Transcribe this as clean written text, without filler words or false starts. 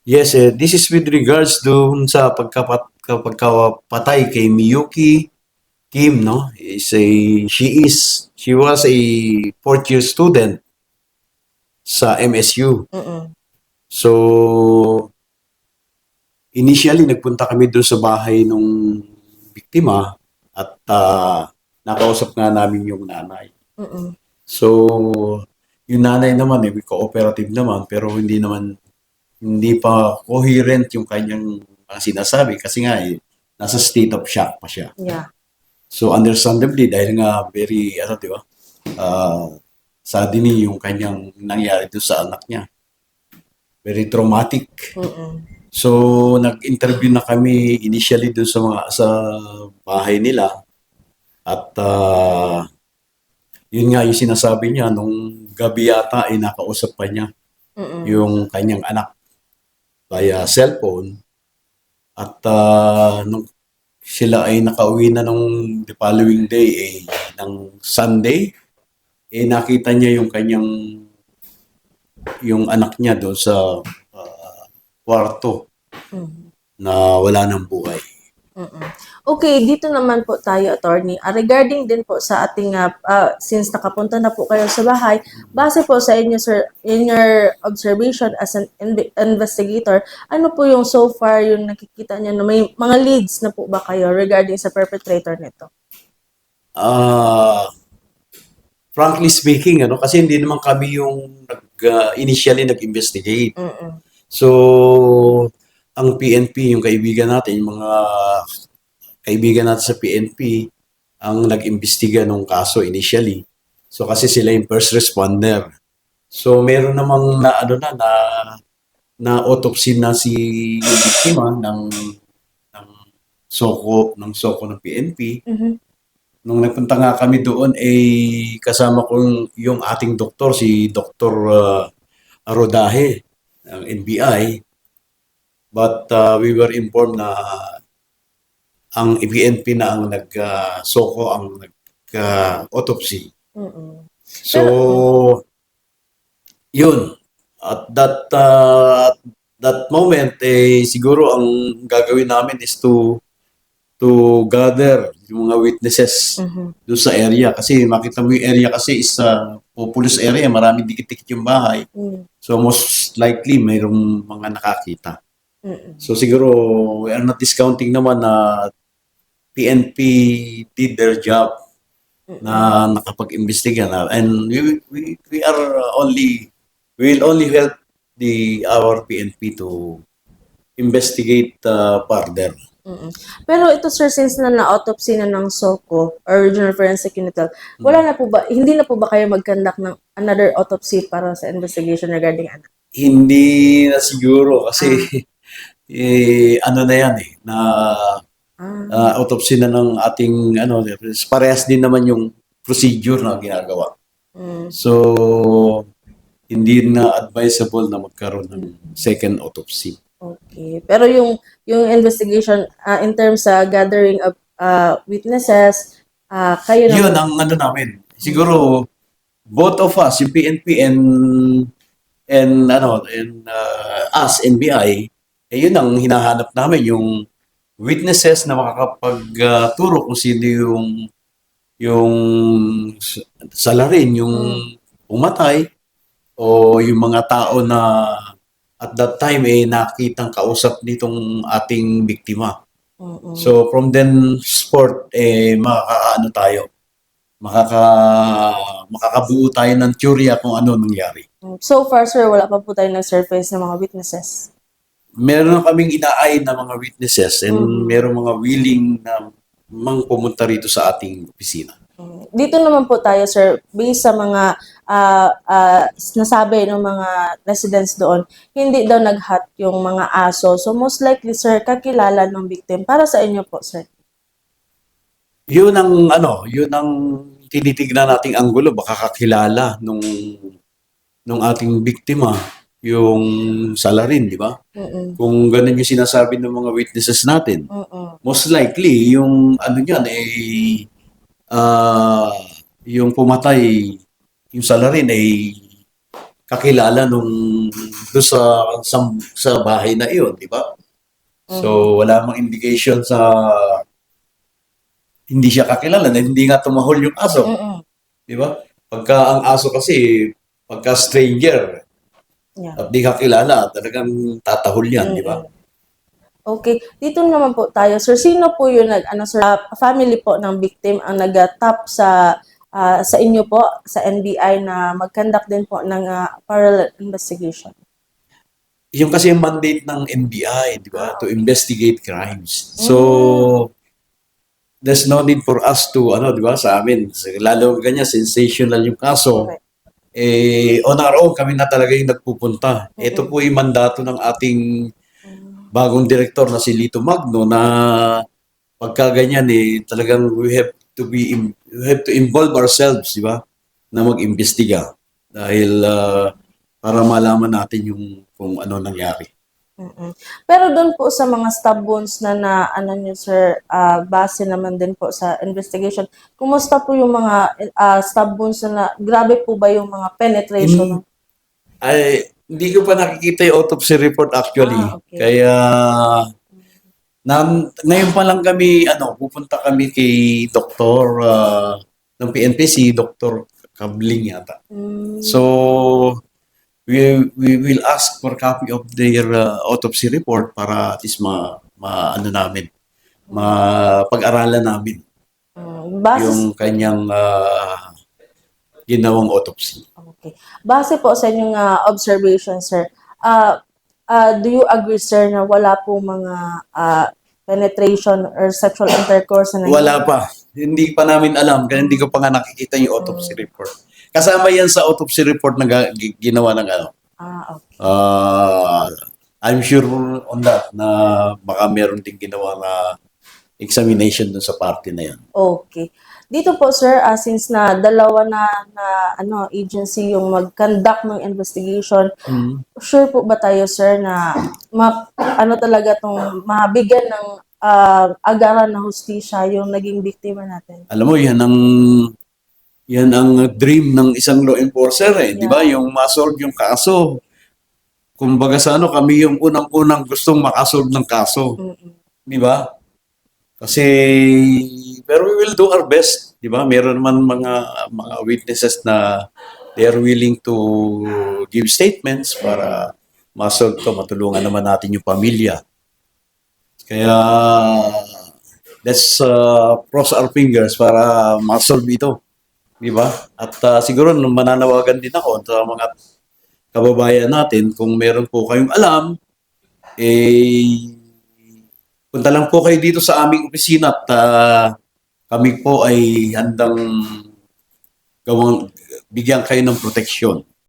Yes, this is with regards dun sa pagkapatay kay Miyuki Kim, no? She was a fourth year student sa MSU. Mm. So, initially nagpunta kami doon sa bahay nung biktima at nakausap nga namin yung nanay. Mm. So, yung nanay naman cooperative naman pero hindi pa coherent yung kanyang mga sinasabi kasi nga nasa state of shock pa siya. Yeah. So understandably dahil nga very di ba? Suddenly yung kanyang nangyari doon sa anak niya. Very traumatic. Mm. So nag-interview na kami initially doon sa bahay nila at yun nga yung sinasabi niya nung gabi yata ay nakausap pa niya Mm. yung kanyang anak via cellphone at nung sila ay nakauwi na nung the following day ng Sunday nakita niya yung anak niya doon sa kwarto Mm. na wala ng buhay. Mm. Okay, dito naman po tayo, attorney. Regarding din po sa ating, since nakapunta na po kayo sa bahay, base po sa inyo, sir, in your observation as an investigator, ano po yung so far yung nakikita niyo na may mga leads na po ba kayo regarding sa perpetrator nito? Frankly speaking, kasi hindi naman kami yung initially nag-investigate. Mm. So, ang PNP, yung kaibigan natin, yung mga kaibigan natin sa PNP, ang nag-imbestiga nung kaso initially. So, kasi sila yung first responder. So, meron namang na autopsy na si biktima ng soko ng PNP. Mm-hmm. Nung nagpunta nga kami doon kasama ko yung ating doktor, si Dr. Arodahe ng NBI. But we were informed na ang PNP na ang soko ang nag-autopsy. Mm-mm. So, yun. At that moment, siguro ang gagawin namin is to gather yung mga witnesses doon sa area. Kasi makita mo yung area kasi is populous area. Maraming dikit-dikit yung bahay. So, most likely, mayroong mga nakakita. So, siguro, we are not discounting naman na PNP did their job na nakapag-imbestiga na. And we will only help our PNP to investigate further. Pero ito, sir, since na-autopsy na ng SOCO or Regional Forensic Unit, hindi na po ba kayo mag-conduct ng another autopsy para sa investigation regarding anak? Hindi na siguro kasi ano na yan autopsy na ng ating parehas din naman yung procedure na ginagawa. So, hindi na advisable na magkaroon ng second autopsy. Okay. Pero yung investigation in terms sa gathering of witnesses, kayo naman. Yun ang namin. Siguro both of us, yung PNP and us NBI, yun ang hinahanap namin yung witnesses na makakapagturo kung sino yung salarin, yung umatay o yung mga tao na at that time nakitang kausap nitong ating biktima. So from then sport makakabuo tayo ng teorya kung ano nangyari. So far, sir, wala pa po tayo nag-surface ng mga witnesses? Meron na kaming inaay na mga witnesses and meron mga willing na pumunta rito sa ating opisina. Dito naman po tayo, sir, based sa mga nasabi ng mga residents doon, hindi daw nag-hot yung mga aso. So most likely, sir, kakilala ng victim. Para sa inyo po, sir? Yun ang tinitignan nating anggulo, baka kakilala nung ating biktima yung salarin, di ba? Kung ganun yung sinasabi ng mga witnesses natin, most likely yung yung pumatay, yung salarin kakilala nung doon sa bahay na iyon, di ba? So, wala mang indication sa hindi siya kakilala na hindi nga tumahol yung aso. Mm-mm. Di ba? Pagka ang aso kasi, pagka stranger, Yeah. at di kakilala, talagang tatahol yan, di ba? Okay. Dito naman po tayo, sir. Sino po yung sir, family po ng victim ang nag-tap sa inyo po, sa NBI na mag-conduct din po ng parallel investigation? Yung kasi yung mandate ng NBI, di ba? To investigate crimes. So, there's no need for us to, di ba, sa amin, lalo ganyan, sensational yung kaso. Correct. On our own, kami na talaga yung nagpupunta. Ito po yung mandato ng ating bagong direktor na si Lito Magno na pagka ganyan talagang we have to involve ourselves, di ba? Na mag-imbestiga dahil para malaman natin yung kung ano nangyari. Pero doon po sa mga stab wounds na nyo, sir, base naman din po sa investigation, kumusta po yung mga stab wounds na grabe po ba yung mga penetration? Hindi ko pa nakikita yung autopsy report actually. Okay. Kaya ngayon pa lang kami pupunta kami kay doktor ng PNP, si Dr. Kabling yata. So we will ask for copy of their autopsy report para at least mapag-aralan namin yung kanyang ginawang autopsy. Okay. Base po sa inyong observation, sir, do you agree, sir, na wala po mga penetration or sexual intercourse na Wala pa. Hindi pa namin alam kasi hindi ko pa nga nakikita yung autopsy report. Kasama yan sa autopsy report na ginawa ng okay. I'm sure on that na baka meron din ginawa na examination dun sa party na yan. Okay. Dito po, sir, since na dalawa na agency yung mag-conduct ng investigation, sure po ba tayo, sir, na talaga tong mabigyan ng agaran na hustisya yung naging biktima natin? Alam mo, yan ang dream ng isang law enforcer di ba? Yung ma-solve yung kaso. Kumbaga sa kami yung unang-unang gustong makasolve ng kaso. Di ba? Kasi, pero we will do our best, di ba? Meron naman mga witnesses na they are willing to give statements para ma-solve to, matulungan naman natin yung pamilya. Kaya, let's cross our fingers para ma-solve ito, di ba? At siguro mananawagan din ako sa mga kababayan natin, kung meron po kayong alam, punta lang po kayo dito sa aming opisina at kami po ay handang bigyan kayo ng proteksyon.